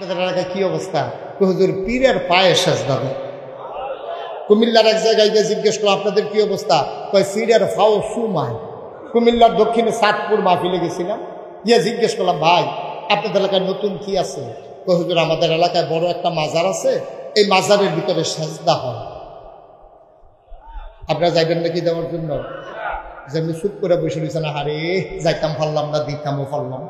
আপনাদের এলাকায় কি অবস্থা? হুজুর পীরের পায়ে সেজদা দেয়। কুমিল্লার এক জায়গায় গিয়ে জিজ্ঞেস করলো আপনাদের কি অবস্থা? কয় পীরের ফাও সুমায়। কুমিল্লার দক্ষিণে সাতপুর মাহফিলে গেছিলাম, গিয়ে জিজ্ঞেস করলাম ভাই আপনাদের এলাকায় নতুন কি আছে? কয় হুজুর আমাদের এলাকায় বড় একটা মাজার আছে, এই মাজারের ভিতরে সেজদা হয়। আপনারা যাইবেন নাকি দেওয়ার জন্য? যেমনি চুপ করে বসে রয়েছে না, হারে যাইতাম পারলাম না, দিতামও পারলাম।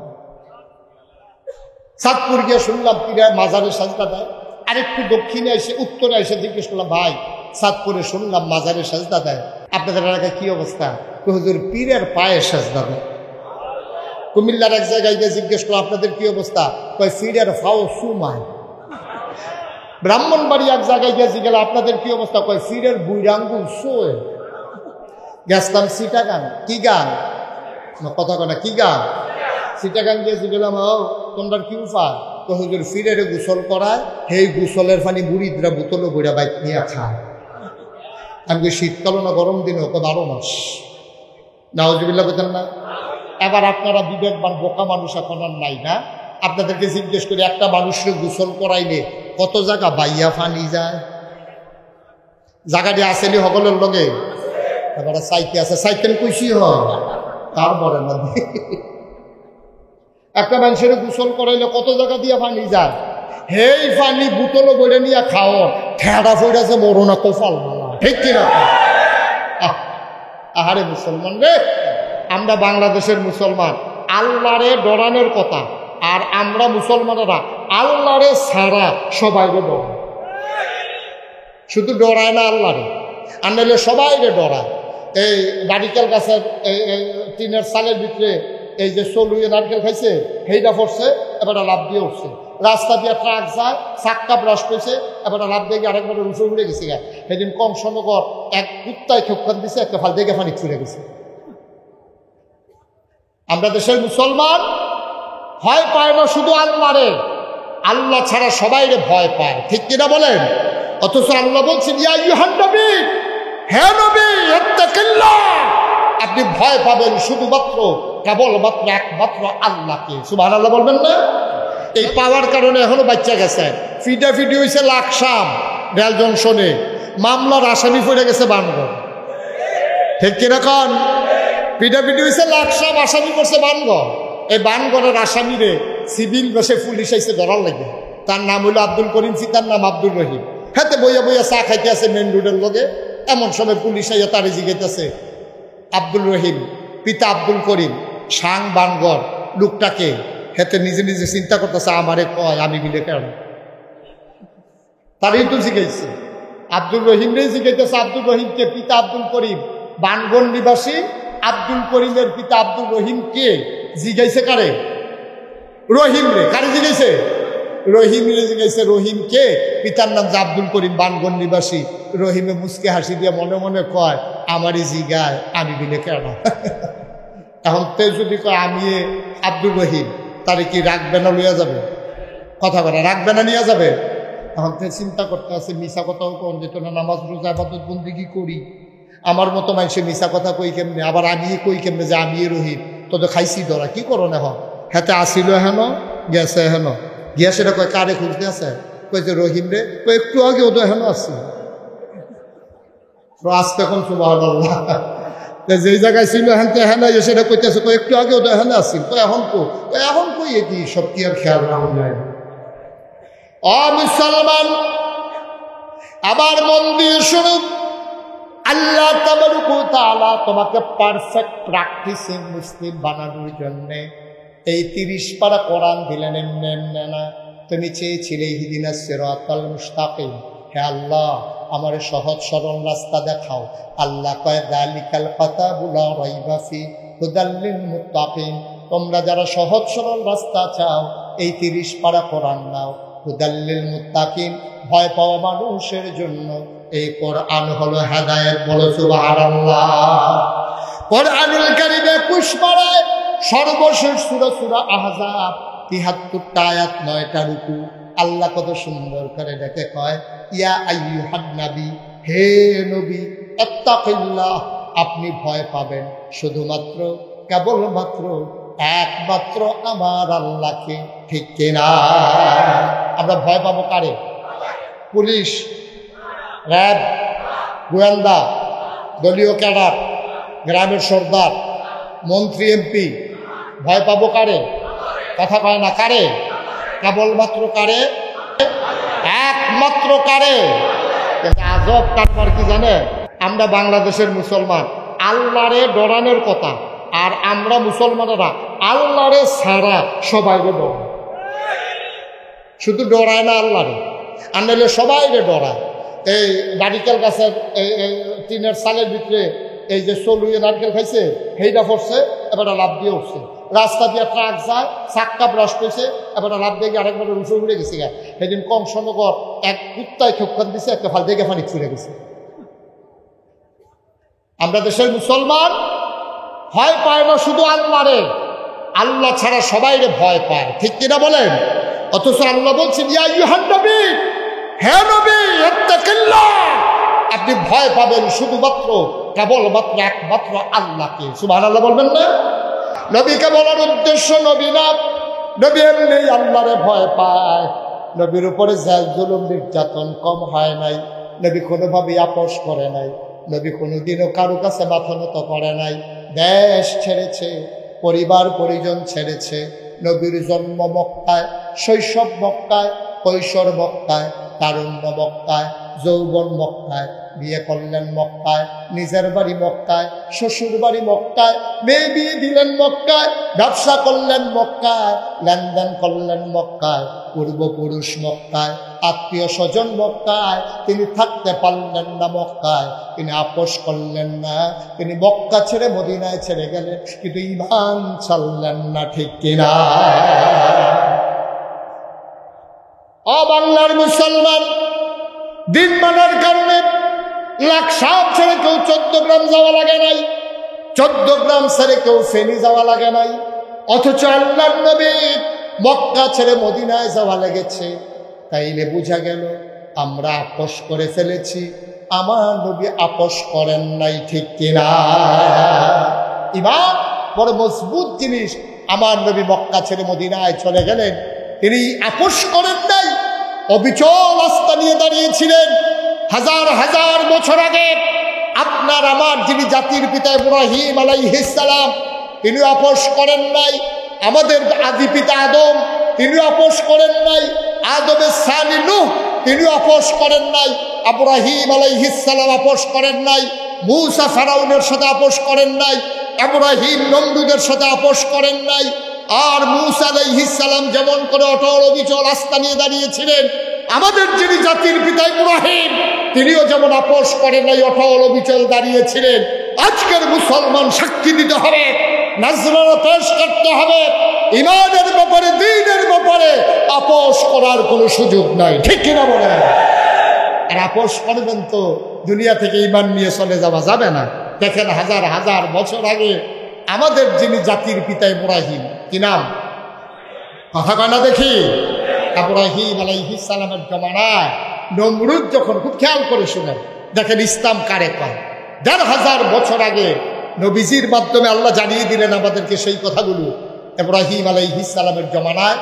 সাতপুর গিয়ে শুনলাম পীরা মাজারের সেজদা দেয়। আরেকটু দক্ষিণে এসে উত্তরে এসে জিজ্ঞেস করলাম ভাই সাতপুরে শুনলাম মাজারের সেজদা দেয়, আপনাদের এলাকায় কি অবস্থা? হুজুর পীরের পায়ে সেজদা দেয়। কুমিল্লার এক জায়গায় গিয়ে জিজ্ঞেস করলাম আপনাদের কি অবস্থা? কয় পীরের ফাও সুমায়। ব্রাহ্মণবাড়ি এক জায়গায় গিয়ে জিজ্ঞেস আপনাদের কি অবস্থা? কয় পীরের বুইরাঙ্গুল শোয়। গেছলাম চিটাগাং। কি গান? কথা কয় না, কি গান? চিটাগাং গিয়ে জিজ্ঞেলাম তোমরা কি উফা? তো হুজুর ফিরের গোসল করায়, সেই গোসলের পানি বুড়িদরা বোতলে বইরা বাইক নিয়ে খায়। আমি শীতকালও না গরম দিনে ওকে 12 মাস। নাউজুবিল্লাহ বলতেন না? এবার আপনারা বিবেকবান বোকা মানুষ এখন আর নাই না? আপনাদেরকে জিজ্ঞেস করি একটা মানুষকে গোসল করাইলে কত জায়গা বাইয়া ফানি যায়? জায়গাটি আসেনি সকলের লগে? এবারে সাইকে আছে, সাইকেল কইসি হয় তারপরে না। একটা মানুষের গোসল করাইলে কত জায়গা দিয়ে পানি যায়, হেই পানি বোতলে বইরে নিয়ে খাও, ঠেড়া ফইরাছে বড় না কোফাল মালা, ঠিক কিনা? আহারে মুসলমান রে, আমরা বাংলাদেশের মুসলমান আল্লাহরে ডরানোর কথা, আর আমরা মুসলমানেরা আল্লাহরে ছাড়া সবাইকে ডরায়। শুধু ডরায় না আল্লাহরে, আর নাহলে সবাইকে ডরায়। এই নারিকেল গাছের টিনের সালের ভিতরে এই যে চলুয়ে নারকেল খাইছে, সেইটা পড়ছে, এবার লাভ দিয়ে উঠছে। রাস্তা দিয়ে ট্রাক যায়, চাক্কা ব্রাশ পেয়েছে, এবার লাভ দিয়ে আরেকবার উঁচু উড়ে গেছে। সেদিন কংসনগর এক কুত্তায় খেপখান দিছে, একটা ফাল দেখে পানি ছুড়ে গেছে। আমরা দেশের মুসলমান ভয় পায় না শুধু আল্লাহরে, আল্লাহ ছাড়া সবাইরে ভয় পায়, ঠিক কিনা বলেন? অথচ আল্লাহ বলছেন ইয়া আইয়ুহান নবী, হে নবী ইত্তাকিল্লাহ, আপনি ভয় পাবেন শুধুমাত্র কেবলমাত্র একমাত্র আল্লাহকে। সুবহানাল্লাহ বলবেন না? এই পাওয়ার কারণে এখনো বাচ্চা গেছে। ফিডাফিডি হয়েছে লাকসাম রেল জংশনে, মামলার আসামি পড়ে গেছে বানগড়, ঠিক কিরকম? ফিডাফিডি হয়েছে লাকসাম, আসামি করছে বানগড়। এই বানগড়ের আসামিরে সিভিল বেশে পুলিশ আইসে ধরার লাগে। তার নাম হইল আব্দুল করিম, তার নাম আব্দুর রহিম। হাতে বইয়া বইয়া চা খাইতে আছে মেন রোডের লগে। এমন সময় পুলিশ আইয়া তারে জিগাইতেছে, আব্দুল রহিম পিতা আব্দুল করিম সাং বানগড় লোকটাকে। হেতে নিজে নিজে চিন্তা করতেছে আমারে কয় আমি মিলে কেন? তারই তো জিগাইছে, আব্দুল রহিম রে জিগাইতেছে আব্দুল রহিমকে, পিতা আব্দুল করিম বানগড় নিবাসী আব্দুল করিমের পিতা আব্দুল রহিম কে? জিগাইছে কারে? রহিম রে। কারে জিগাইছে? রহিম রে জিগাইছে। রহিম কে? পিতার নাম যে আব্দুল করিম বানগড় নিবাসী। রহিমে মুসকে হাসি দিয়ে মনে মনে কয় আমারই জিগায় আমি মিলে কেন? এখন তে যদি কয় আমি আব্দুল রহিম, তারে কি রাখবে না লইয়া যাবে? কথা বলে রাখবে না নিয়ে যাবে? এখন তে চিন্তা করতে আছে, মিশা কথাও কোন যেত না, নামাজ রোজা ইবাদত বন্দেগী করি, আমার মতো মানুষে মিশা কথা কই কেমনে, আবার আমি কই কেমনে যে আমি রহিম? তোদের খাইছি ধরা কি করো না? হেতে আসিল হেন গেছে হেন গিয়া, সেটা কয় কারে খুঁজতে আছে? কইছে রহিম রে। তো একটু আগে ওদের হেন আসছে আসতে, এখন সুবহানাল্লাহ যে জায়গায় ছিল হেনতে হেন সেটা কইতেছে একটু আগে ওদের হেন আসছিল। তো এখন তো এখন কই এটি সব কি আর খেয়াল রাখা যায়? মুসলমান আবার মন দিয়ে শুনুন, আল্লাহ তাবারক ওয়া তাআলা তোমাকে পারফেক্ট প্র্যাকটিসিং মুসলিম বানানোর জন্য এই 30 পারা কোরআন দিলেন। এমনি না, তুমি চেয়েছিলে ইহদিনাস সিরাতাল মুস্তাকিম, হে আল্লাহ আমার সহজ সরল রাস্তা দেখাও। আল্লাহ কয় যালিকাল কিতাবু লা রাইবা ফি হুদাল লিল মুত্তাকিন, তোমরা যারা সহজ সরল রাস্তা চাও এই 30 পারা কোরআন নাও। হুদাল লিল মুত্তাকিন, ভয় পাওয়া মানুষের জন্য এই কোরআন হলো হেদায়েত। বলো সুবহানাল্লাহ। কোরআনুল কারীমে 21 পারায় সর্বশেষ সূরা সূরা আহজাব 73টা আয়াত 9টা রুকু। আল্লাহ কত সুন্দর করে ডেকে কয় ইয়া আইয়ুহান নবী, হে নবী ইত্তাকিল্লাহ, আপনি ভয় পাবেন শুধুমাত্র কেবলমাত্র একমাত্র আমার আল্লাহকে, ঠিক কিনা? আমরা ভয় পাবো কারে? পুলিশ, র্যাব, গোয়েন্দা, দলীয় ক্যাডার, গ্রামের সর্দার, মন্ত্রী, এমপি। ভয় পাবো কারে? কথা কয় না, কারে? কেবলমাত্র কারে? একমাত্র কারে? আজব কারবার কি জানে? আমরা বাংলাদেশের মুসলমান আল্লাহরে ডরানোর কথা, আর আমরা মুসলমানেরা আল্লাহরে ছাড়া সবাইকে ডরায়। শুধু ডরায় না আল্লাহরে, আর নাহলে সবাইকে ডরায়। এই নারিকেল গাছের টিনের সালের ভিতরে এই যে চলুয়ে নারকেল খাইছে, সেইটা পড়ছে, এবার লাভ দিয়ে উঠছে। রাস্তা দিয়ে ট্রাক যায়, চাক্কা ব্রাশ পেয়েছে, এবার লাভ দিয়ে আরেকবার উঁচু উড়ে গেছে। সেদিন কংসনগর এক কুত্তায় খেপখান দিছে, একটা ফাল দেখে পানি ছুড়ে গেছে। আমরা দেশের মুসলমান ভয় পায় না শুধু আল্লাহরে, আল্লাহ ছাড়া সবাইরে ভয় পায়, ঠিক কিনা বলেন? অথচ আল্লাহ বলছেন, ইয়া আইয়ুহান নবী, হে নবী, ইত্তাকিল্লাহ, আপনি ভয় পাবেন শুধুমাত্র কেবলমাত্র একমাত্র আল্লাহকে। সুবহানাল্লাহ বলবেন না? নবীকে বলার উদ্দেশ্য নবী না, নবী এমনি আল্লাহরে ভয় পায়। নবীর উপরে জেল জুলুম নির্যাতন কম হয় নাই, নবী কোনোভাবেই আপোষ করে নাই, নবী কোনোদিনও কারো কাছে মাথা নত করে নাই। দেশ ছেড়েছে, পরিবার পরিজন ছেড়েছে। নবীর জন্ম মক্কায়, শৈশব মক্কায়, কৈশোর মক্কায়, তারুণ্য মক্কায়, যৌবন মক্কায়, বিয়ে করলেন মক্কায়, নিজের বাড়ি মক্কায়, শ্বশুর বাড়ি মক্কায়, মেয়ে বিয়ে দিলেন মক্কায়, ব্যবসা করলেন মক্কায়, লেনদেন করলেন মক্কায়, পূর্বপুরুষ মক্কায়, আত্মীয় স্বজন মক্কায়। তিনি থাকতে পারলেন না মক্কায়, তিনি আপোষ করলেন না, তিনি মক্কা ছেড়ে মদিনায় ছেড়ে গেলেন, কিন্তু ঈমান ছাড়লেন না, ঠিক কিনা? বাংলার মুসলমান দিন মানার কারণে লাকসাম ছেড়ে কেউ 14 গ্রাম যাওয়া লাগে নাই, 14 গ্রাম ছেড়ে কেউ ফেনী যাওয়া লাগে নাই। অথচ আল্লাহর নবী মক্কা ছেড়ে মদিনায় যাওয়া লেগেছে। তাইলে বোঝা গেল আমরা আপোষ করে ফেলেছি, আমার নবী আপোষ করেন নাই, ঠিক কিনা? ঈমান বড় মজবুত জিনিস। আমার নবী মক্কা ছেড়ে মদিনায় চলে গেলেন, তিনি আপোষ করেন নাই, অবিচল আস্থা নিয়ে দাঁড়িয়েছিলেন। হাজার হাজার বছর আগে আপনার আমার যিনি জাতির পিতা ইব্রাহিম আলাইহিস সালাম, তিনি আপোষ করেন নাই। আমাদের আদি পিতা আদম, তিনি আপোষ করেন নাই। আদমের সানি নূহ, তিনি আপোষ করেন নাই। ইব্রাহিম আলাইহিস সালাম আপোষ করেন নাই। মূসা ফেরাউনের সাথে আপোষ করেন নাই। ইব্রাহিম নমরুদের সাথে আপোষ করেন নাই। আর মূসা আলাইহিস সালাম যেমন করে অটল অবিচল আস্থা নিয়ে দাঁড়িয়েছিলেন, আমাদের যিনি জাতির পিতা ইব্রাহিম, তিনিও যেমন আপোষ করেন নাই, অটল অবিচল দাঁড়িয়েছিলেন। আজকের মুসলমান সাক্ষী দিতে হবে, নাজরানা পেশ করতে হবে, ঈমানের ব্যাপারে, দ্বীনের ব্যাপারে আপোষ করার কোনো সুযোগ নাই, ঠিক কিনা বলেন? আর আপোষ করবেন তো দুনিয়া থেকে ঈমান নিয়ে চলে যাওয়া যাবে না। দেখেন হাজার হাজার বছর আগে আমাদের যিনি জাতির পিতা ইব্রাহিম, কি নাম? কথা কয় না দেখি? ইব্রাহিম আলাইহিস সালামের জমানায় নমরুদ যখন, খুব খেয়াল করে শুনেন, দেখেন ইসলাম কারে কয়। ১৫০০ বছর আগে নবীজির মাধ্যমে আল্লাহ জানিয়ে দিলেন আমাদেরকে সেই কথাগুলো। ইব্রাহিম আলাইহিস সালামের জমানায়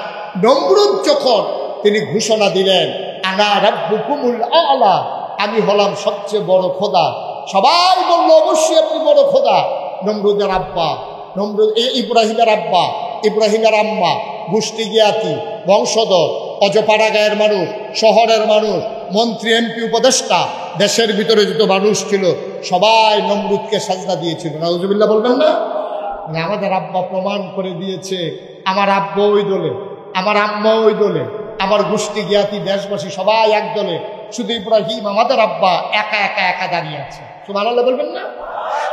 নমরুদ যখন তিনি ঘোষণা দিলেন, আনা রাব্বুকুমুল আ'লা, আমি হলাম সবচেয়ে বড় খোদা। সবাই বলল অবশ্যই আপনি বড় খোদা। নমরুদের আব্বা, ইব্রাহিমের আব্বা, ইব্রাহিমের আম্মা, গোষ্ঠী জ্ঞাতি, বংশধর, অজপাড়া গায়ের মানুষ, শহরের মানুষ, মন্ত্রী, এমপি, উপদেষ্টা, দেশের ভিতরে যত মানুষ ছিল সবাই নমরুদকে সাজদা দিয়েছিল। নাউজুবিল্লাহ বলবেন না? আমাদের আব্বা প্রমাণ করে দিয়েছে, আমার আব্বা ওই দলে, আমার আম্মা ওই দলে, আমার গোষ্ঠী জ্ঞাতি, দেশবাসী সবাই এক দলে, শুধু ইব্রাহিম আমাদের আব্বা একা একা একা দাঁড়িয়ে আছে। সুবহানাল্লাহ বলবেন না?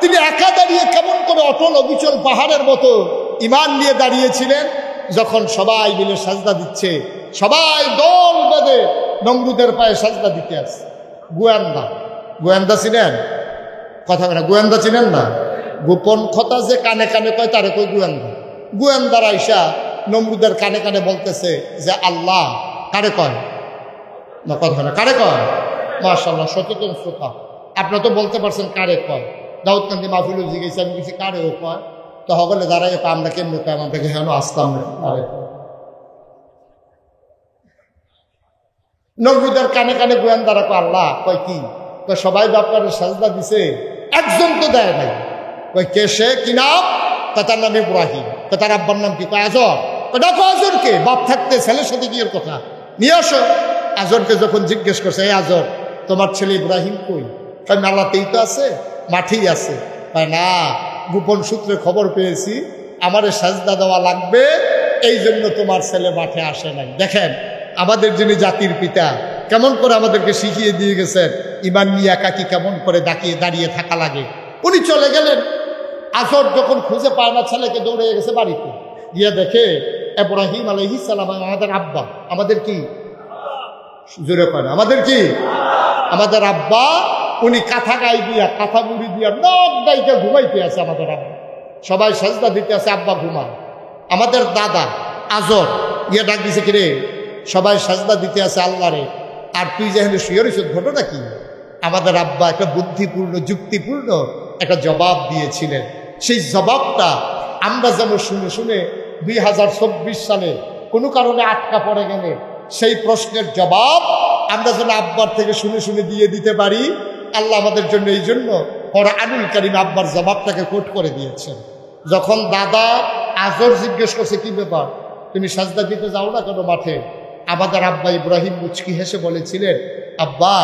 তিনি একা দাঁড়িয়ে কেমন করে অটল অবিচল পাহাড়ের মতো ঈমান নিয়ে দাঁড়িয়েছিলেন। যখন সবাই মিলে সাজদা দিচ্ছে, সবাই দল বেঁধে নমরুদের পায়ে সাজদা দিতে আসে। গোয়েন্দা, গোয়েন্দা চিনেন? কথা বলে, গোয়েন্দা চিনেন না? গোপন কথা যে কানে কানে কয় তারে কই গোয়েন্দা। গোয়েন্দার আইসা নমরুদের কানে কানে বলতেছে যে আল্লাহ কারে কয় না, কথা না, কারে কয়? মাশাআল্লাহ, সচেতন শ্রোতা। আপনারা তো বলতে পারছেন কারে কয়। দাউদকান্দি মাহফিল জিজ্ঞেস, আমি কিছু কারেও কয়, তো সকলে দাঁড়াই আমরা কেমন কয়, আমাদেরকে হেন আসতাম না। নমরুদের কানে কানে গোয়েন্দারা কয় আল্লাহ, কয় কি? কয় সবাই বাপরে সাজদা দিছে, একজন তো দেয় নাই। কয় কে সে, কি নাম? তার নাম ইব্রাহিম। তার আব্বার নাম কি? কয় আজর। দেখো আজরকে, বাপ থাকতে ছেলের সাথে বিয়ের কথা নিয়ে আসো। আজরকে যখন জিজ্ঞেস করছে, এই আজর, তোমার ছেলে ইব্রাহিম কই? কয় মেলাতেই তো আছে, মাঠেই আছে। কয় না, গোপন সূত্রে খবর পেয়েছি আমারে সাজদা দেওয়া লাগবে, এই জন্য তোমার ছেলে মাঠে আসে নাই। দেখেন আমাদের যিনি জাতির পিতা কেমন করে আমাদেরকে শিখিয়ে দিয়ে গেছেন ইমান নিয়ে একাকি কেমন করে দাঁড়িয়ে থাকা লাগে। উনি চলে গেলেন। আজর যখন খুঁজে পায় না ছেলেকে, দৌড়ে গেছে বাড়িতে, গিয়ে দেখে ইব্রাহিম আলাইহিস সালাম আমাদের আব্বা, আমাদের কি জোরে পায় না, আমাদের কি, আমাদের আব্বা, উনি কাঁথা গায়ে দিয়া, কাঁথা মুড়ি দিয়া নখ গাইকে ঘুমাইতে আছে। আমাদের আব্বা সবাই সাজদা দিতে আছে, আব্বা ঘুমায়। আমাদের দাদা আজর গিয়ে ডাক দিছে, কিরে সবাই সাজদা দিতে আছে আল্লাহরে, আর তুই যেখানে শুয়ে রয়েছ, ঘটনা কি? আমাদের আব্বা একটা বুদ্ধিপূর্ণ যুক্তিপূর্ণ একটা জবাব দিয়েছিলেন। সেই জবাবটা আমরা যেন শুনে শুনে 2024 সালে কোনো কারণে আটকা পড়ে গেলে সেই প্রশ্নের জবাব আমরা যেন আব্বার থেকে শুনে শুনে দিয়ে দিতে পারি। আল্লাহ আমাদের জন্য এই জন্য কোরআনুল কারীম আব্বার জবাবটাকে কোট করে দিয়েছেন। যখন দাদা আজর জিজ্ঞেস করছে, কি ব্যাপার, তুমি সাজদা দিতে যাও না কেন মাঠে? আমাদের আব্বা ইব্রাহিম মুচকি হেসে বলেছিলেন, আব্বা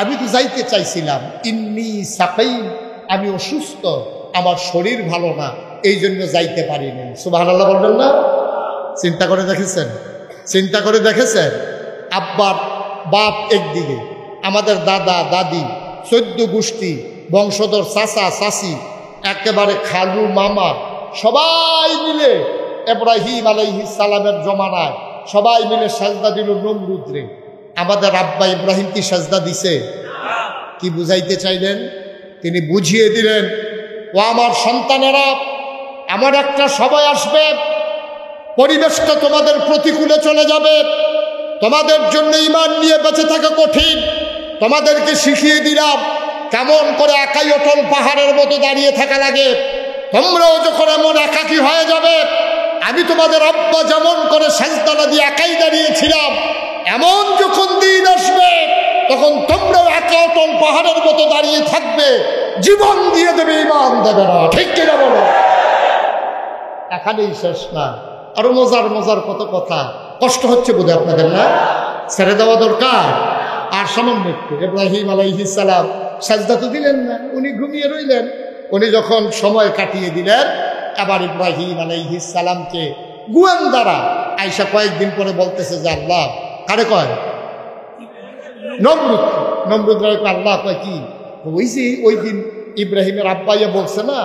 আমি তো যাইতে চাইছিলাম, ইন্নী সাকাইম, আমি অসুস্থ, আমার শরীর ভালো না, এই জন্য যাইতে পারিনি। সুবহানাল্লাহ বলবেন না? চিন্তা করে দেখেছেন, চিন্তা করে দেখেছেন? আব্বার বাপ একদিকে, আমাদের দাদা দাদি 14 গোষ্ঠী বংশধর, চাচা চাচি, একেবারে খালু মামা, সবাই মিলে ইব্রাহিম আলাইহিস সালামের জমানায় সবাই মিলে সাজদা দিল নমরুদরে। আমাদের আব্বা ইব্রাহিম কি সাজদা দিছে? কি বুঝাইতে চাইলেন? তিনি বুঝিয়ে দিলেন, ও আমার সন্তানেরা, আমার একটা সময় আসবে, পরিবেশটা তোমাদের প্রতিকূলে চলে যাবে, তোমাদের জন্য ঈমান নিয়ে বেঁচে থাকা কঠিন। তোমাদেরকে শিখিয়ে দিলাম কেমন করে একাই অটল পাহাড়ের মতো দাঁড়িয়ে থাকা লাগে। তোমরাও যখন এমন একাকী হয়ে যাবে, আমি তোমাদের আব্বা যেমন করে সাজদা দিয়ে একাই দাঁড়িয়েছিলাম, এমন যখন দিন আসবে তখন তোমরাও একা অটল পাহাড়ের মতো দাঁড়িয়ে থাকবে, জীবন দিয়ে দেবে, ঈমান দেবে না। ঠিক কিনা বলো? এখানেই শেষ না, আরো মজার মজার কত কথা। কষ্ট হচ্ছে বোধহয় আপনাদের, না? ছেড়ে দেওয়া দরকার। আর সামান্য একটু, ইব্রাহিম আলাইহিস সালাম সাজদা তো দিলেন না, উনি ঘুমিয়ে রইলেন। উনি যখন সময় কাটিয়ে দিলেন, আবার ইব্রাহিম আলাইহিস সালামকে গোয়েন্দারা আইসা কয়েকদিন পরে বলতেছে যে আল্লাহ, কারে কয়? নমরুদ। নমরুদ আল্লাহ কয় কি? ওই যে ওই দিন ইব্রাহিমের আব্বাইয়া বলছে না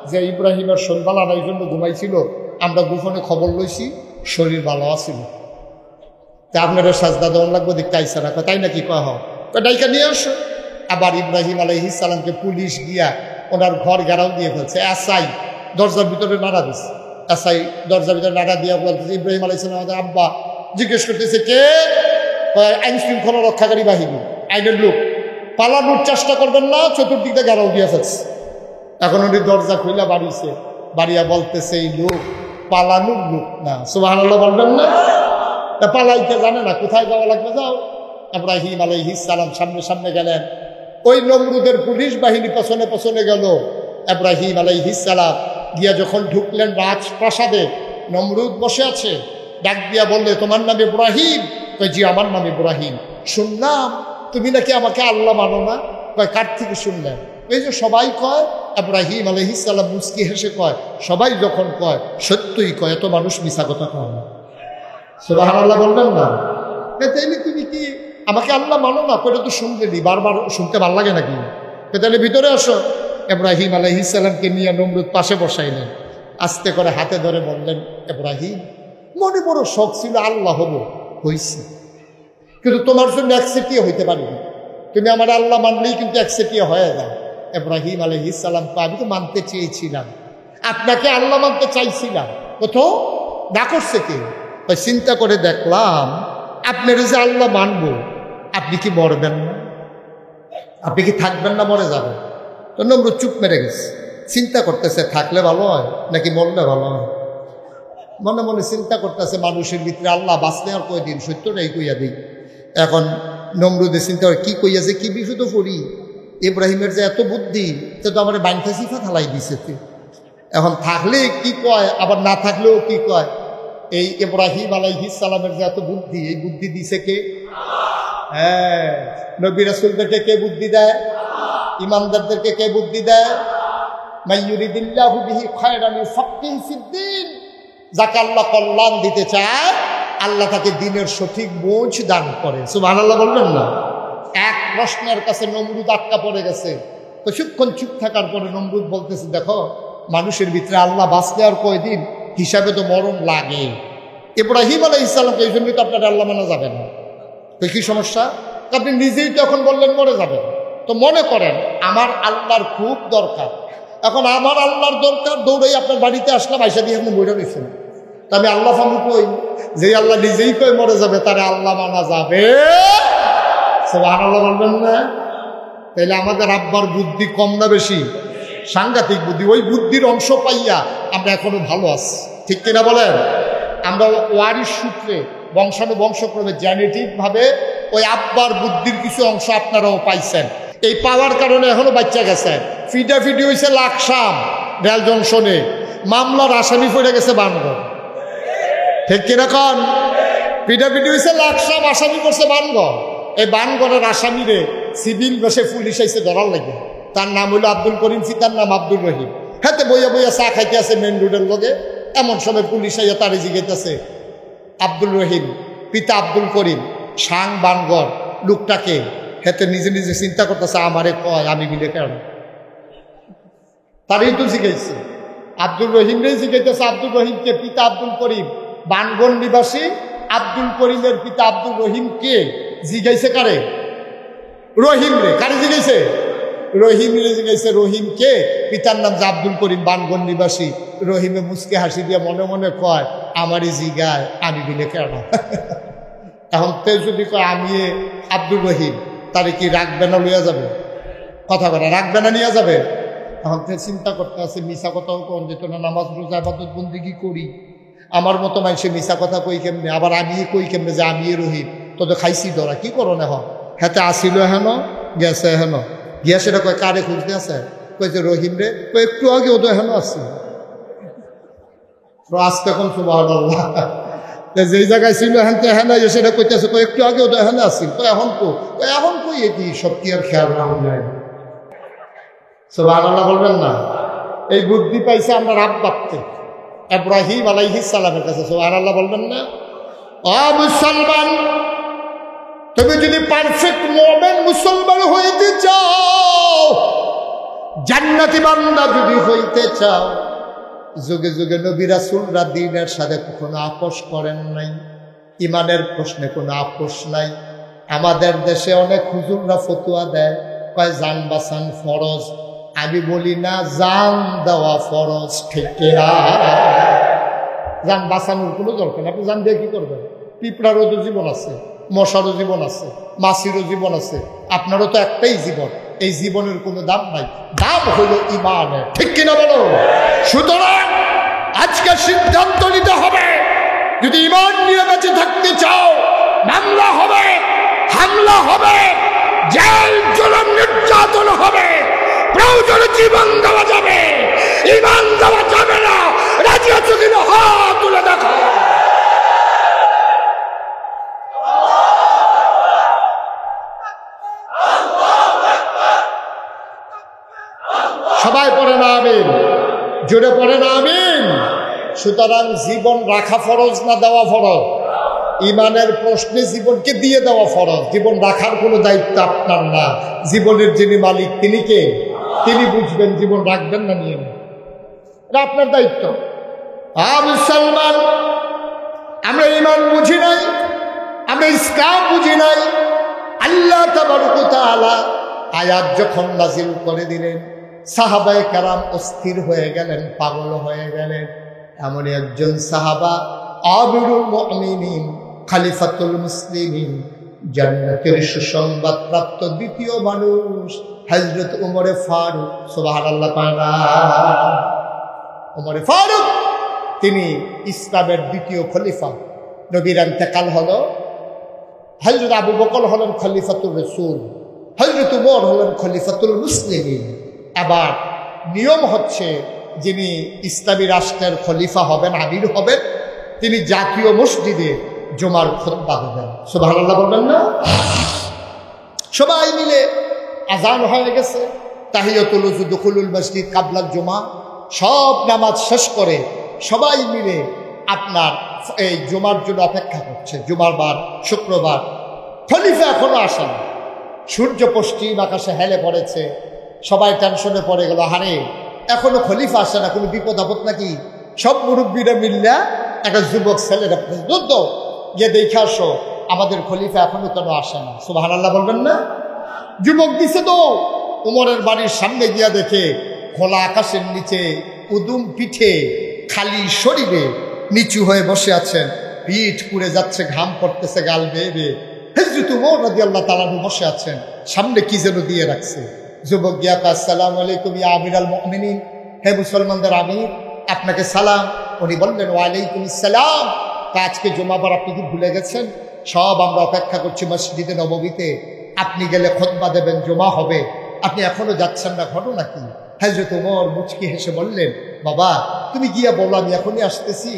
যে ইব্রাহিমের শরীর ভালো না, এই জন্য ঘুমাইছিল, আমরা গোপনে খবর লইছি শরীর ভালো আছিল, তা আপনারা সাজদা দেওয়ান লাগবো, দেখতে আইসা না। তাই নাকি? কয় হয়, ডাইকা নিয়ে আসো। আবার ইব্রাহিম আলাইহিস সালামকে পুলিশ গিয়া ওনার ঘর ঘেরাও দিয়ে ফেলছে। এসআই দরজার ভিতরে নাড়া দিচ্ছে, এসআই দরজার ভিতরে নাড়া দিয়া বলতেছে, ইব্রাহিম আলাইহিস সালাম আমাদের আব্বা। জিজ্ঞেস করতেছে কে? আইন শৃঙ্খলা রক্ষাকারী বাহিনী, আইনের লোক, পালানোর চেষ্টা করবেন না, চতুর্দিকে ঘেরাও দিয়ে ফেলছে। এখন উনি দরজা খুলে বাড়িছে, বাড়িয়া বলতেছে এই লোক পালানোর লোক না। সুবহানাল্লাহ বলবেন না? তা পালাইতে জানে না, কোথায় যাওয়া লাগবে যাও। ইব্রাহিম আলাইহিস সালাম সামনে সামনে গেলেন, ওই নমরুদের পুলিশ বাহিনী পেছনে পেছনে গেল। ইব্রাহিম আলাইহিস সালাম গিয়া যখন ঢুকলেন রাজপ্রাসাদে, নমরুদ বসে আছে। ডাক দিয়া বললে, তোমার নাম ইব্রাহিম? কয় জি, আমার নাম ইব্রাহিম। শুনলাম তুমি নাকি আমাকে আল্লাহ মানো না। কয় কার থেকে শুনলেন? এই যে সবাই কয়। ইব্রাহিম আলাইহিস সালাম মুস্কি হেসে কয়, সবাই যখন কয় সত্যই কয়, এত মানুষ মিছা কথা কয় না। সুবহানাল্লাহ বলবেন না? তাইলে তুমি কি আমাকে আল্লাহ মানো না? এটা তো শুনলেনি, বারবার শুনতে ভালো লাগে নাকি? তাহলে ভিতরে আসো। ইব্রাহিম আলাইহিস সালামকে নিয়ে নমরুদ পাশে বসাইলেন, আস্তে করে হাতে ধরে বললেন, ইব্রাহিম মনে বড় শখ ছিল আল্লাহ হব, হইছি, কিন্তু তোমার জন্য একচেটিয়া হইতে পারিনি। তুমি আমার আল্লাহ মানলেই কিন্তু একচেটিয়া হয়ে যায়। ইব্রাহিম আলাইহিস সালাম, আমি তো মানতে চেয়েছিলাম, আপনাকে আল্লাহ মানতে চাইছিলাম, কোথাও না করছে কে? চিন্তা করে দেখলাম আপনার যে আল্লাহ মানব, আপনি কি মরবেন না? আপনি কি থাকবেন না, মরে যাবেন? তো নমরুদ চুপ মেরে গেছে, চিন্তা করতেছে থাকলে ভালো হয় নাকি মরলে ভালো হয়। মনে মনে চিন্তা করতেছে, মানুষের ভিতরে আল্লাহ বাঁচলে আর কয়দিন, সত্যটাই কইয়া দিই। এখন নমরুদের চিন্তা করে কি কইয়াছে, কি বিশুদ্ধ পড়ি, ইব্রাহিমের যে এত বুদ্ধি, সে তো আমার বাইনটা সিফা থালাই দিছে। এখন থাকলে কি কয়, আবার না থাকলেও কি কয়। এই ইব্রাহিম আলাইহিস সালামের যে এত বুদ্ধি, এই বুদ্ধি দিছে কে? হ্যাঁ, নবী রাসূলদেরকে কে বুদ্ধি দেয়? ইমানদারদেরকে কে বুদ্ধি দেয়? মাইয়ুরিদিল্লাহু বিহি খায়রান ইউফাক্কিহু ফিদ্দীন। যাকে আল্লাহ কল্যাণ দিতে চায়, আল্লাহ তাকে দ্বীনের সঠিক বোঝ দান করে। সুবহানাল্লাহ বলবেন না? এক প্রশ্নের কাছে নমরুদ আটকা পড়ে গেছে। কিছুক্ষণ চুপ থাকার পরে নমরুদ বলতেছে, দেখো মানুষের ভিতরে আল্লাহ বাঁচলে আর কয়দিন, হিসাবে তো মরণ লাগে। ইব্রাহিম আলাইহিস সালামকে এই জন্যই তো আপনার আল্লাহ মানা যাবে না। তো কি সমস্যা? আপনি নিজেই তো এখন বললেন মরে যাবেন। তো মনে করেন আমার আল্লাহর খুব দরকার, এখন আমার আল্লাহর দরকার, দৌড়াই আপনার বাড়িতে আসলাম, আইসা দিয়ে আপনি মরে গেছেন। তা আমি আল্লাহ ফামু কই, যে আল্লাহ নিজেই কই মরে যাবে, তারে আল্লাহ মানা যাবে? সুবহানাল্লাহ বলবেন না? তাইলে আমাদের আব্বার বুদ্ধি কম না বেশি? সাংঘাতিক বুদ্ধি। ওই বুদ্ধির অংশ পাইয়া আমরা এখনো ভালো আছি, ঠিক কিনা বলেন? আমরা ওয়ারিশ সূত্রে বংশানুবংশক্রমে জেনেটিকভাবে ওই আব্বার বুদ্ধির কিছু অংশ আপনারাও পাইছেন। এই পাওয়ার কারণে এখনো বাচ্চা গেছে। ফিডাফিডি হয়েছে লাকসাম রেল জংশনে, মামলার আসামি পড়ে গেছে বানগড়, ঠিক কিরকম? ফিডাফিডি হয়েছে লাকসাম, আসামি করছে বানগড়। এই বানগড়ের আসামিরে সিভিল বেশে পুলিশ আইসে ধরার লাগে। তার নাম হইল আব্দুল করিম, পিতার নাম আব্দুল রহিম। হাতে বইয়া বইয়া চা খাইতে আছে মেন রোডের লগে। এমন সময় পুলিশ আইয়া তারে জিগাইতেছে, আব্দুল রহিম পিতা আব্দুল করিম, সাং বানগড় লোকটাকে। হেতে নিজে নিজে চিন্তা করতেছে, আমারে কয় আমি মিলে কেন? তারই তো জিগাইছে, আব্দুল রহিমরে জিগাইতেছে। আব্দুল রহিমকে পিতা আব্দুল করিম, বানগড় নিবাসী আব্দুল করিমের পিতা আব্দুল রহিম কে জিগাইছে? কারে? রহিম রে। কারে জিগাইছে? রহিম রে জিগাইছে। রহিম কে? পিতার নাম যে আব্দুল করিম, বানগড় নিবাসী। রহিমে মুচকে হাসি দিয়ে মনে মনে কয়, আমারই জিগায় আমি মিলে কেন? এখন তে যদি কয় আমি আব্দুল রহিম, তারে কি রাখবে না লইয়া যাবে? কথা বলে রাখবে না নিয়ে যাবে? এখন তে চিন্তা করতে আছে, মিশা কথাও কোন যেত না, নামাজ রোজা ইবাদত বন্দেগী করি, আমার মতো মানুষে মিশা কথা কই কেমনে? আবার আমি কই কেমনে যে আমি রহিম? তোদের খাইছি ধরা, কি করো না? হেতে আসিল হেন, গেছে হেন, গিয়া সেটা কয় কারে খুঁজতে আছে? কইছে রহিম রে। একটু আগে ওদের হেন আসছে, আসতে কোন সুবহানাল্লাহ। যেই জায়গায় ছিল হেনতে হেন সেটা কইতেছে, একটু আগে ওদের হেন আসছিল। তো এখন এখন কই এটি সব কি আর খেয়াল রাখা? সুবহানাল্লাহ বলবেন না? এই বুদ্ধি পাইছে আমরা আব্বাতে ইব্রাহিম আলাইহিস সালামের কাছে। সুবহানাল্লাহ বলবেন না? ও মুসলমান, তুমি যদি পারফেক্ট মুমিন মুসলমান হইতে চাও, জান্নাতি বান্দা যদি হইতে চাও, যুগে যুগে নবী রাসূলরা দ্বীনের সাথে কখনো আপোষ করেন নাই, ইমানের প্রশ্নে কোনো আপোষ নাই। আমাদের দেশে অনেক হুজুররা ফতোয়া দেয়, কয় জান বাঁচান ফরজ। আমি বলি না, জান দেওয়া ফরজ, ঠিক কিনা? জান বাঁচানোর কোনো দরকার নেই। আপনি জান দিয়ে কি করবেন? পিঁপড়ারও তো জীবন আছে, মশারও জীবন আছে, মাছিরও জীবন আছে, আপনারও তো একটাই জীবন। এই জীবনের কোনো দাম নাই, দাম হইল ইমানের, ঠিক কিনা বলো? সুতরাং আজকে সিদ্ধান্ত নিতে হবে, যদি ইমান নিয়ে বেঁচে থাকতে চাও, মামলা হবে, হামলা হবে, জেল জুলুম নির্যাতন হবে, প্রয়োজনে জীবন দেওয়া যাবে, ইমান দেওয়া যাবে না। রাজি আছো কিনা? হাত তুলে দেখো। সবাই পড়ে না আমিন? জোরে পড়ে না আমিন? সুতরাং জীবন রাখা ফরজ না দেওয়া ফরজ? ইমানের প্রশ্নে জীবনকে দিয়ে দেওয়া ফরজ। জীবন রাখার কোনো দায়িত্ব আপনার না। জীবনের যিনি মালিক তিনি কে? তিনি বুঝবেন জীবন রাখবেন না নিয়ে নেন, এটা আপনার দায়িত্ব। মুসলমান, আমরা ইমান বুঝি নাই, আমরা ইসলাম বুঝি নাই। আল্লাহ তাবারক ওয়া তাআলা আয়াত যখন নাজিল করে দিলেন, সাহাবায়ে কেরাম অস্থির হয়ে গেলেন, পাগল হয়ে গেলেন। এমন একজন সাহাবা, আমিরুল মুমিনিন, খলিফাতুল মুসলিমিন, জান্নাতের সুসংবাদ প্রাপ্ত দ্বিতীয় মানুষ হযরত ওমরে ফারুক। সুবহানাল্লাহ তাআলা। ওমরে ফারুক তিনি ইসলামের দ্বিতীয় খলিফা। নবীর ইন্তেকাল হলো, হযরত আবু বকর হলেন খলিফাতুর রাসূল, হযরত উমর হলেন খলিফাতুল মুসলিমিন। এবার নিয়ম হচ্ছে যিনি ইসলামী রাষ্ট্রের খলিফা হবেন, আমির হবেন, তিনি জাতীয় মসজিদে জুমার খুতবা হবেন। সুবহানাল্লাহ বলবেন না? সবাই মিলে আজান হয়ে গেছে, তাহিয়াতুল ওযু দুখুলুল মসজিদ কাবলাল জুমা, সব নামাজ শেষ করে সবাই মিলে আপনার এই জুমার জন্য অপেক্ষা করছে। জুমার বার শুক্রবার, খলিফা এখনো আসেন। সূর্য পশ্চিম আকাশে হেলে পড়েছে, সবাই টেনশনে পড়ে গেল, হারে এখনো খলিফা আসে না, কোনো বিপদ আপদ নাকি? সব মুরব্বীরা মিল্লা একটা যুবক ছেলেরা যুদ্ধ গিয়ে দেখে আসো, আমাদের খলিফা এখনো কেন আসে না? সুবহানাল্লাহ বলবেন না? যুবক দিছে তো উমরের বাড়ির সামনে গিয়া দেখে খোলা আকাশের নিচে উদুম পিঠে খালি শরীরে নিচু হয়ে বসে আছেন, পিঠ পুড়ে যাচ্ছে, ঘাম পড়তেছে গাল বেয়ে বেয়ে। হযরত উমর রাদিয়াল্লাহু তাআলা বসে আছেন, সামনে কি যেন দিয়ে রাখছে। যুবক গিয়া কয়, আসসালামু আলাইকুম ইয়া আমিরাল মুমিনিন, হে মুসলমানদের আমির, আপনাকে সালাম। উনি বললেন, ওয়ালাইকুম আসসালাম। আজকে জুমাবার আপনি কি ভুলে গেছেন? সব আমরা অপেক্ষা করছি মসজিদে নববীতে, আপনি গেলে খুতবা দেবেন, জুমা হবে, আপনি এখনো যাচ্ছেন না, ঘটনা কি? হযরত ওমর মুচকি হেসে বললেন, বাবা তুমি গিয়া বলো আমি এখনই আসতেছি।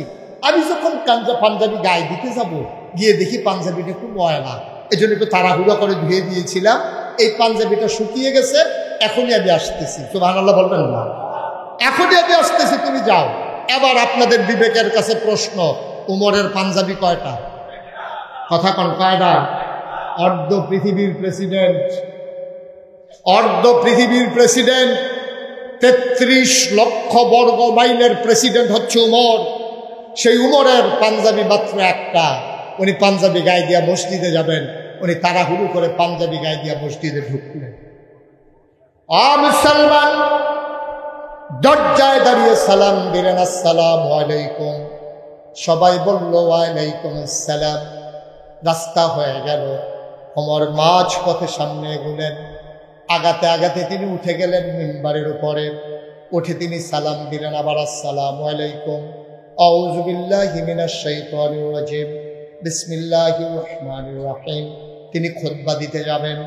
আমি যখন পাঞ্জাবি গায়ে দিতে যাব, গিয়ে দেখি পাঞ্জাবিটা খুব ময়লা, এই জন্য একটু তাড়াহুড়ো করে ধুয়ে দিয়েছিলাম, এই পাঞ্জাবিটা শুকিয়ে গেছে, এখনই আমি আসতেছি। সুবহানাল্লাহ বলবেন না? এখনই আমি আসতেছি, তুমি যাও। এবার আপনাদের বিবেকের কাছে প্রশ্ন, উমরের পাঞ্জাবি কয়টা? কথা কোন কয়টা? অর্ধ পৃথিবীর প্রেসিডেন্ট, অর্ধ পৃথিবীর প্রেসিডেন্ট, ৩৩ লক্ষ বর্গ মাইলের প্রেসিডেন্ট হচ্ছে উমর। সেই উমরের পাঞ্জাবি মাত্র একটা। উনি পাঞ্জাবি গায়ে দিয়া মসজিদে যাবেন, উনি তাড়াহুড়ো করে পাঞ্জাবি গায়ে দিয়া মসজিদে ঢুকলেন। মুসলমান দরজায় দাঁড়িয়ে সালাম দিলেন, আসসালামু আলাইকুম। সবাই বলল ওয়ালাইকুম আসসালাম। রাস্তা হয়ে গেল, ওমর মাঝ পথে সামনে এগোলেন। আগাতে আগাতে তিনি উঠে গেলেন মিম্বারের উপরে, উঠে তিনি সালাম দিলেন আবার, আসসালামু আলাইকুম। আউযু বিল্লাহি মিনাশ শাইতানির রাজিম, বিসমিল্লাহির রহমানির রহিম। তিনি খুতবা দিতে যাবেন,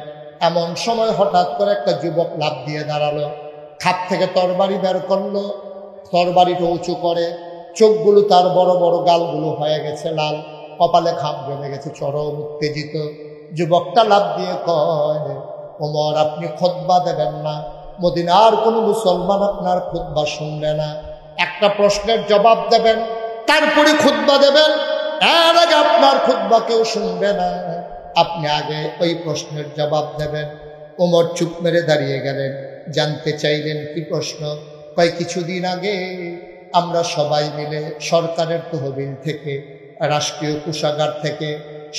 এমন সময় হঠাৎ করে একটা যুবক লাফ দিয়ে দাঁড়ালো, খাপ থেকে তরবারি বের করলো, তরবারিটা উঁচু করে, চোখগুলো তার বড় বড়, গালগুলো হয়ে গেছে লাল, কপালে খাপ জমে গেছে, চরম উত্তেজিত। যুবকটা লাফ দিয়ে কয়, ওমর আপনি খুতবা দেবেন না, মদিনার কোনো মুসলমান আপনার খুতবা শুনবে না। একটা প্রশ্নের জবাব দেবেন, তারপরে খুতবা দেবেন, এর আগে আপনার খুতবা কেউ শুনবে না, আপনি আগে ওই প্রশ্নের জবাব দেবেন। ওমর চুপ মেরে দাঁড়িয়ে গেলেন। জানতে চাইলেন কি প্রশ্ন? কয় কিছুদিন আগে আমরা সবাই মিলে সরকারের তহবিল থেকে, রাষ্ট্রীয় কোষাগার থেকে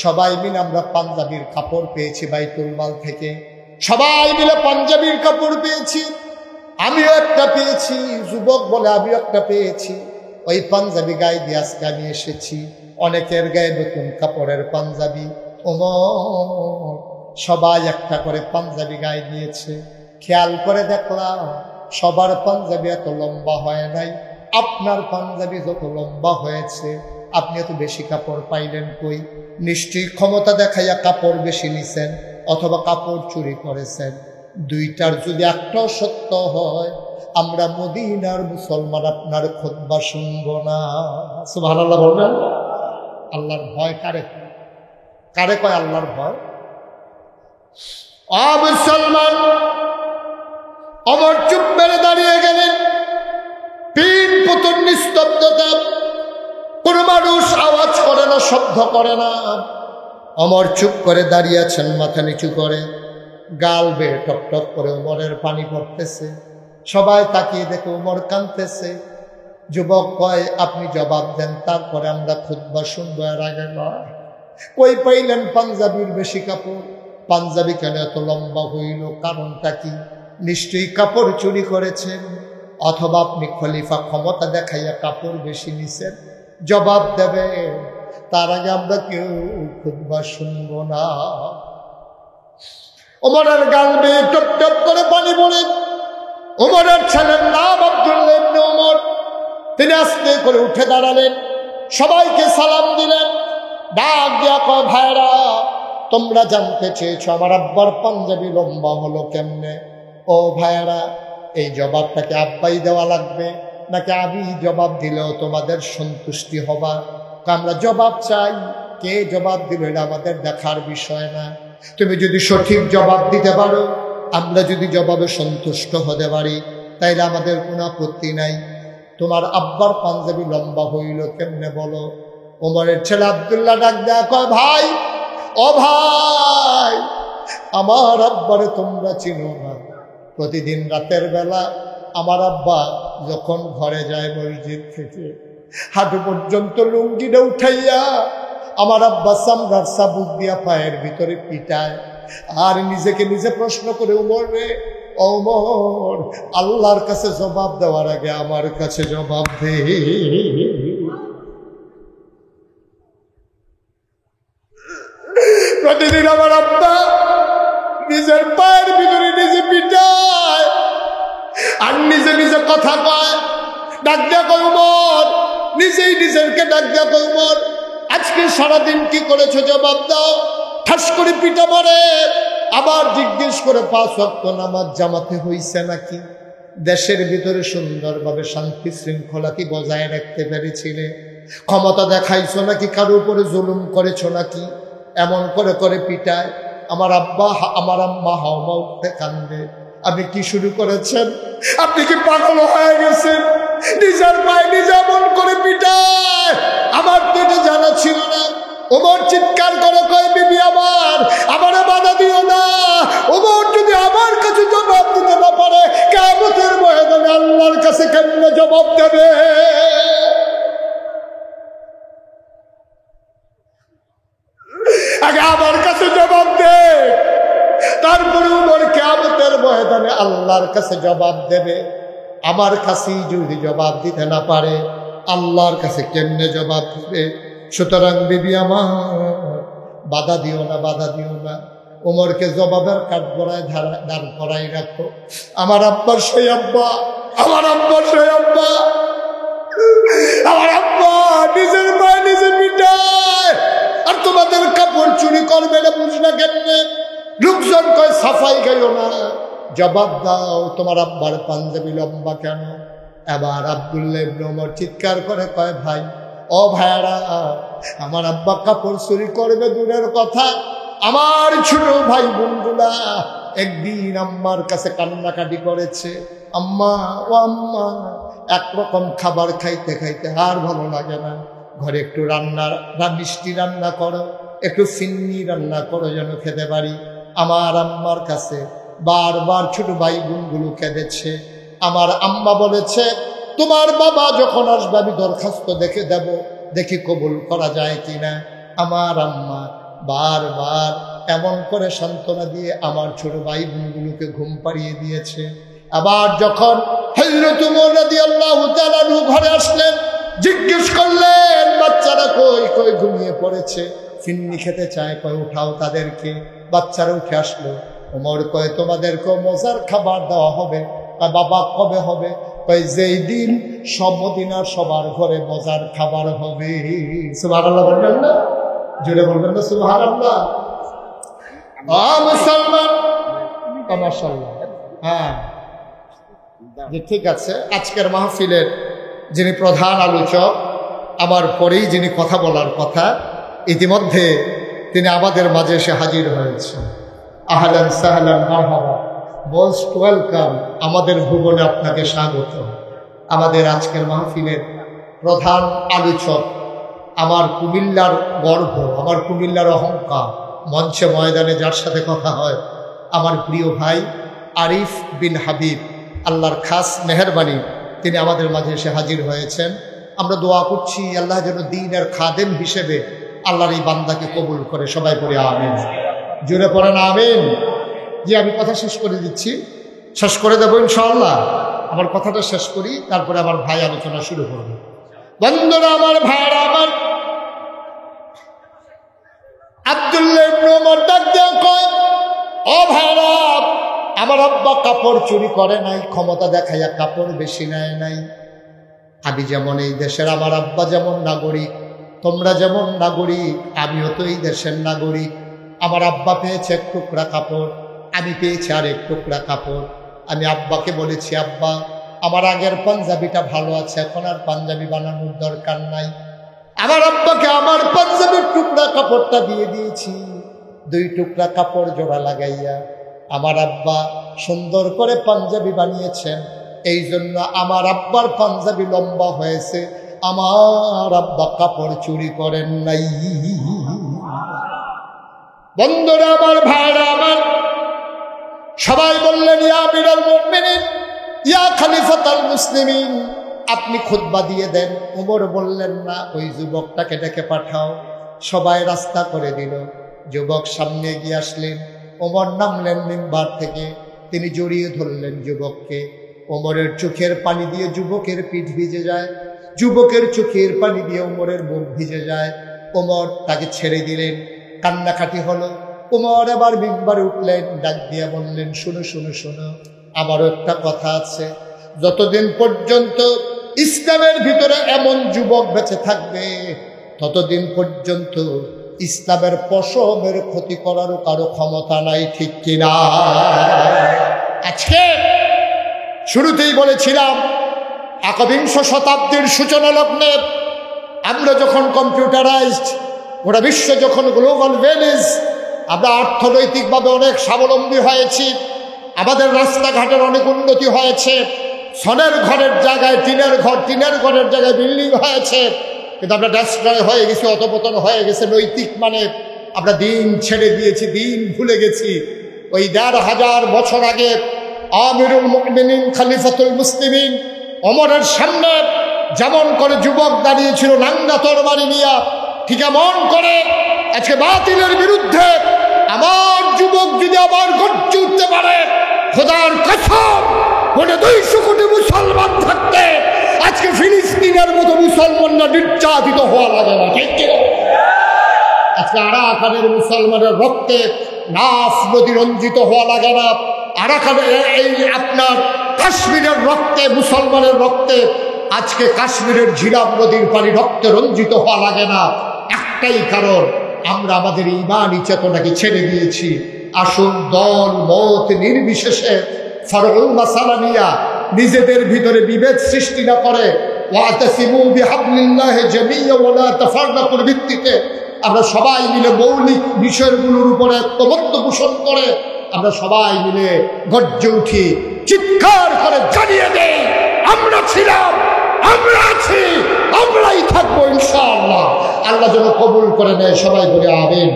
সবাই মিলে আমরা পাঞ্জাবির কাপড় পেয়েছি, বাইতুল মাল থেকে সবাই মিলে পাঞ্জাবির কাপড় পেয়েছি, আমিও একটা পেয়েছি। যুবক বলে, আমিও একটা পেয়েছি। ওই পাঞ্জাবি গায়ে দিয়ে আজকে আমি এসেছি। অনেকের গায়ে নতুন কাপড়ের পাঞ্জাবি। ওমর সবাই একটা করে পাঞ্জাবি গায়ে দিয়েছে। খেয়াল করে দেখলাম সবার পাঞ্জাবি এত লম্বা হয় নাই, আপনার পাঞ্জাবি যত লম্বা হয়েছে। আপনি এত বেশি কাপড় পাইলেন কই? নিশ্চয়ই ক্ষমতা দেখাইয়া কাপড় বেশি নিছেন, অথবা কাপড় চুরি করেছেন। দুইটার যদি একটাও সত্য হয়, আমরা মদিনার মুসলমান আপনার খুতবা শুনব না। সুবহানাল্লাহ বলবেন? আল্লাহর ভয় কারে কারে কয়? আল্লাহর ভয়। মুসলমান ওমর চুপ মেরে দাঁড়িয়ে গেলেন। পিন পুতুন নিস্তব্ধতা, কোন মানুষ আওয়াজ করে না, শব্দ করে না। ওমর চুপ করে দাঁড়িয়ে আছেন, মাথা নিচু করে, গাল বেয়ে টপ টপ করে ওমরের পানি পড়তেছে। সবাই তাকিয়ে দেখে ওমর কাঁদতেছে। যুবক কয়, আপনি জবাব দেন, তারপরে আমরা খুতবা শুনবো, এর আগে নয়। কই পাইলেন পাঞ্জাবির বেশি কাপড়? পাঞ্জাবি কেন এত লম্বা হইল? কারণটা কি? নিশ্চয়ই কাপড় চুরি করেছেন, অথবা আপনি খলিফা ক্ষমতা দেখাইয়া কাপড় বেশি নিছেন। জবাব দেবে, তার আগে আমরা কেউ খুতবা শুনব না। ওমরের গাল বেয়ে টপ টপ করে পানি পড়ে। ওমরের ছেলের নাম আব্দুল্লাহ ইবনে ওমর। তিনি আস্তে করে উঠে দাঁড়ালেন, সবাইকে সালাম দিলেন, ডাক দিয়া কয়, ভাইরা তোমরা জানতে চেয়েছো আমার আব্বার পাঞ্জাবি লম্বা হলো কেমনে। ও ভাইয়ারা, এই জবাবটাকে আব্বাই দেওয়া লাগবে নাকি আমি জবাব দিলেও তোমাদের সন্তুষ্টি হবা? আমরা জবাব চাই। কে জবাব দিল এটা আমাদের দেখার বিষয় না। তুমি যদি সঠিক জবাব দিতে পারো, আমরা যদি জবাবে সন্তুষ্ট হতে পারি, তাইলে আমাদের কোনো আপত্তি নাই। তোমার আব্বার পাঞ্জাবি লম্বা হইল কেমনে বলো? ওমরের ছেলে আব্দুল্লাহ ডাক দেয়া কয়, ভাই, ও ভাই, আমার আব্বারে তোমরা চিনো না? প্রতিদিন রাতের বেলা আমার আব্বা যখন ঘরে যায় মসজিদ থেকে, হাঁটু পর্যন্ত লুঙ্গিটা উঠাইয়া আমার আব্বা চামড়ার চাবুক দিয়া পায়ের ভিতরে পিটায়, আর নিজেকে নিজে প্রশ্ন করে, ওমর রে, ওমর, আল্লাহর কাছে জবাব দেওয়ার আগে আমার কাছে জবাব দে। প্রতিদিন আমার আব্বা নিজের পায়ের ভিতরে নিজে পিটায় আর নিজে নিজে কথা কয়, ডাক দেয়া কয়, ওমর, নিজেই নিজেরকে ডাক দেয়া কয়, ওমর, আজকে সারাদিন কি করেছো জবাব দাও। ঠাস করে পিটা মারে, আবার জিজ্ঞেস করে 5 ওয়াক্ত নামাজ জামাতে হইছে নাকি, দেশের ভিতরে সুন্দরভাবে শান্তি শৃঙ্খলা কি বজায় রাখতে পেরেছিলে, ক্ষমতা দেখাইছো নাকি কারো উপরে জুলুম করেছো নাকি, এমন করে করে পিটায়। আমার আব্বা আমার আম্মা হাওমা উঠতে কান্দে। আপনি কি শুরু করেছেন? আপনি কি পাগল হয়ে গেছেন? নিজের পায়ে নিজে এমন করে পিটায়, আমার তো এটা জানা ছিল না। ওমর চিৎকার করে কয়, বিবি আমার, আমারে বাধা দিও না। ওমর যদি আমার কাছে জবাব দিতে না পারে, কিয়ামতের ময়দানে আল্লাহর কাছে কেমনে জবাব দেবে? আগে আমার কাছে জবাব দে, তারপরে ওমর কিয়ামতের ময়দানে আল্লাহর কাছে জবাব দেবে। আমার কাছেই যদি জবাব দিতে না পারে, আল্লাহর কাছে কেমনে জবাব দেবে? সুতরাং বিবি আমার, বাধা দিও না, বাধা দিও না। ওমরকে জবাবের কাঠগড়ায় দাঁড় করাই রাখো। আমার আব্বার সেই আব্বা, আমার আব্বার সেই আব্বা, আমার আব্বা নিজের পায়ে নিজে পিটায়, আর তোমাদের কাপড় চুরি করবে না, বুঝ না কেমনে? লোকজন কয় সাফাই গাইও না, জবাব দাও, তোমার আব্বার পাঞ্জাবি লম্বা কেন? এবার আব্দুল্লাহ ইবনে ওমর চিৎকার করে কয়, ভাই, ও ভাইয়ারা, আমার আব্বা কাপড় চুরি করবে দূরের কথা, আমার ছোট ভাই বোনগুলা একদিন আম্মার কাছে কান্নাকাটি করেছে, আম্মা, ও আম্মা, একরকম খাবার খাইতে খাইতে আর ভালো লাগে না, ঘরে একটু মিষ্টি রান্না করো, একটু ফিন্নি রান্না করো যেন খেতে পারি। আমার আম্মার কাছে বারবার ছোট ভাই বোনগুলো কেঁদেছে। আমার আম্মা বলেছে, তোমার বাবা যখন আসবে আমি দরখাস্ত দেখে দেব, দেখি কবুল করা যায় কিনা। আমার আম্মা বারবার এমন করে সান্ত্বনা দিয়ে আমার ছোট ভাই বোনগুলোকে ঘুম পাড়িয়ে দিয়েছে। আবার যখন হযরত ওমর রাদিয়াল্লাহু তাআলা ঘরে আসলেন, জিজ্ঞেস করলেন, বাচ্চারা কই? কই ঘুমিয়ে পড়েছে, ফিন্নি খেতে চায়, কয় উঠাও তাদেরকে। বাচ্চারা উঠে আসলো। ওমর কয়, তোমাদেরকেও মজার খাবার দেওয়া হবে। বাবা, কবে হবে? কয়, যেই দিন সব মদিনার সবার ঘরে মজার খাবার হবে। সুবহানাল্লাহ বলবেন না? জোরে বলবেন না সুবহানাল্লাহ? মুসলমান, মাশাআল্লাহ। হ্যাঁ, ঠিক আছে। আজকের মাহফিলের যিনি প্রধান আলোচক, আমার পরেই যিনি কথা বলার কথা, ইতিমধ্যে তিনি আমাদের মাঝে এসে হাজির হয়েছেন। আহলান সাহলান মারহাবা, মোস্ট ওয়েলকাম। আমাদের ভুবনে আপনাকে স্বাগত। আমাদের আজকের মাহফিলের প্রধান আলোচক, আমার কুমিল্লার গর্ব, আমার কুমিল্লার অহংকার, মঞ্চে ময়দানে যার সাথে কথা হয়, আমার প্রিয় ভাই আরিফ বিন হাবিব, আল্লাহর খাস মেহেরবানি, তিনি আমাদের মাঝে এসে হাজির হয়েছেন। আমরা দোয়া করছি আল্লাহ যেন দ্বীনের খাদেম হিসেবে আল্লাহর এই বান্দাকে কবুল করে। সবাই পড়ে আমিন, জোরে পড়েন আমিন। জি, আমি কথা শেষ করে দিচ্ছি, শেষ করে দেবো ইনশাআল্লাহ। আমার কথাটা শেষ করি, তারপরে আমার ভাই আলোচনা শুরু করবে। বন্ধুরা আমার, ভাইরা আমার, আব্দুল্লাহ ইবনে ওমর ডাক দেয়া কয়, ও ভাইরা, আমার আব্বা কাপড় চুরি করে নাই, ক্ষমতা দেখাইয়া কাপড় বেশি নেয় নাই। আমি যেমন এই দেশের, আমার আব্বা যেমন নাগরিক, তোমরা যেমন নাগরিক, আমিও তো এই দেশের নাগরিক। আমার আব্বা পেয়েছে এক টুকরা কাপড়, আমি পেয়েছি আর এক টুকরা কাপড়। আমি আব্বাকে বলেছি, আব্বা আমার আগের পাঞ্জাবিটা ভালো আছে, এখন আর পাঞ্জাবি বানানোর দরকার নাই। আমার আব্বাকে আমার পাঞ্জাবির টুকরা কাপড়টা দিয়ে দিয়েছি। 2 টুকরা কাপড় জোড়া লাগাইয়া আমার আব্বা সুন্দর করে পাঞ্জাবি বানিয়েছেন। এই জন্য আমার আব্বার পাঞ্জাবি লম্বা হয়েছে, আমার আব্বা কাপড় চুরি করেন নাই। বন্ধুরা আমার, ভাইরা আমার, সবাই বললেন ইয়া আমিরুল মুমিনিন, ইয়া খলিফাতুল মুসলিমিন, আপনি খুতবা দিয়ে দেন। ওমর বললেন না, ওই যুবকটাকে ডেকে পাঠাও। সবাই রাস্তা করে দিল। যুবক সামনে এগিয়ে আসলেন। ওমর নামলেন মিম্বার থেকে, তিনি জড়িয়ে ধরলেন যুবককে। ওমরের চোখের পানি দিয়ে যুবকের পিঠ ভিজে যায়, যুবকের চোখের পানি দিয়ে ওমরের মুখ ভিজে যায়। ওমর তাকে ছেড়ে দিলেন, কান্নাকাটি হলো। ওমর আবার মিম্বারে উঠলেন, ডাক দিয়ে বললেন, শোনো শোনো শোনো, আমারও একটা কথা আছে। যতদিন পর্যন্ত ইসলামের ভিতরে এমন যুবক বেঁচে থাকবে, ততদিন পর্যন্ত ইসলামের পশমের ক্ষতি করারও কারো ক্ষমতা নাই, ঠিক কিনা? আজকে শুরুতেই বলেছিলাম, একবিংশ শতাব্দীর সূচনা লগ্নে আমরা যখন কম্পিউটারাইজড, গোটা বিশ্ব যখন গ্লোবাল ভিলেজ, আমরা অর্থনৈতিকভাবে অনেক স্বাবলম্বী হয়েছি, আমাদের রাস্তাঘাটের অনেক উন্নতি হয়েছে, সনের ঘরের জায়গায় টিনের ঘর, টিনের ঘরের জায়গায় বিল্ডিং হয়েছে, কিন্তু আমরা ডেস্ট্রয় হয়ে গেছি, অধপতন হয়ে গেছে নৈতিক মানে। আমরা দিন ছেড়ে দিয়েছি, দিন ভুলে গেছি। ওই ১৫০০ বছর আগে আমিরুল মুমিনিন খলিফাতুল মুসলিমিন ওমরের সামনে যেমন করে যুবক দাঁড়িয়েছিল নাঙ্গা তরবারি নিয়া, ঠিক এমন করে আজকে বাতিলের বিরুদ্ধে আমার যুবক যদি আবার গর্জে উঠতে পারে, খোদার কসম, ওটা 200 কোটি মুসলমান থাকতে আজকে ফিলিস্তিনের মতো মুসলমানরা নির্যাতিত হওয়া লাগে না, ঠিক কিনা? আজকে আরাকানের মুসলমানের রক্তে নাফ নদী রঞ্জিত হওয়া লাগে না। আরাকানের এই আপনার কাশ্মীরের রক্তে, মুসলমানের রক্তে আজকে কাশ্মীরের ঝিলাম নদীর পানি রক্তে রঞ্জিত হওয়া লাগে না। একটাই কারণ, আমরা আমাদের ঈমানি চেতনাকে ছেড়ে দিয়েছি। আসুন দল মত নির্বিশেষে ফরউল মাসালা নিয়া নিজেদের ভিতরে বিভেদ সৃষ্টি না করে ওয়াতাসিমু বিহাবলিল্লাহি জামিআ ওয়া লা তাফাররাকুর ভিত্তিতে আমরা সবাই মিলে মৌলিক বিষয়গুলোর উপরে ঐক্যমত্য পোষণ করে আমরা সবাই মিলে গর্জে উঠি, চিৎকার করে জানিয়ে দেই, আমরা ছিলাম, আমরা আছি, আমরাই থাকবো ইনশাআল্লাহ। আল্লাহ যেন কবুল করে নেয়, সবাই বলে আমিন।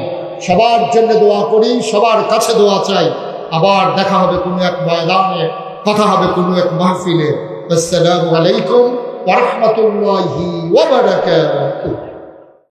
সবার জন্য দোয়া করি, সবার কাছে দোয়া চাই। আবার দেখা হবে কোনো এক ময়দানে, কথা হবে কোনো এক মাহফিলে। আসসালামু আলাইকুম ওয়া রাহমাতুল্লাহি ওয়া বারাকাতুহু।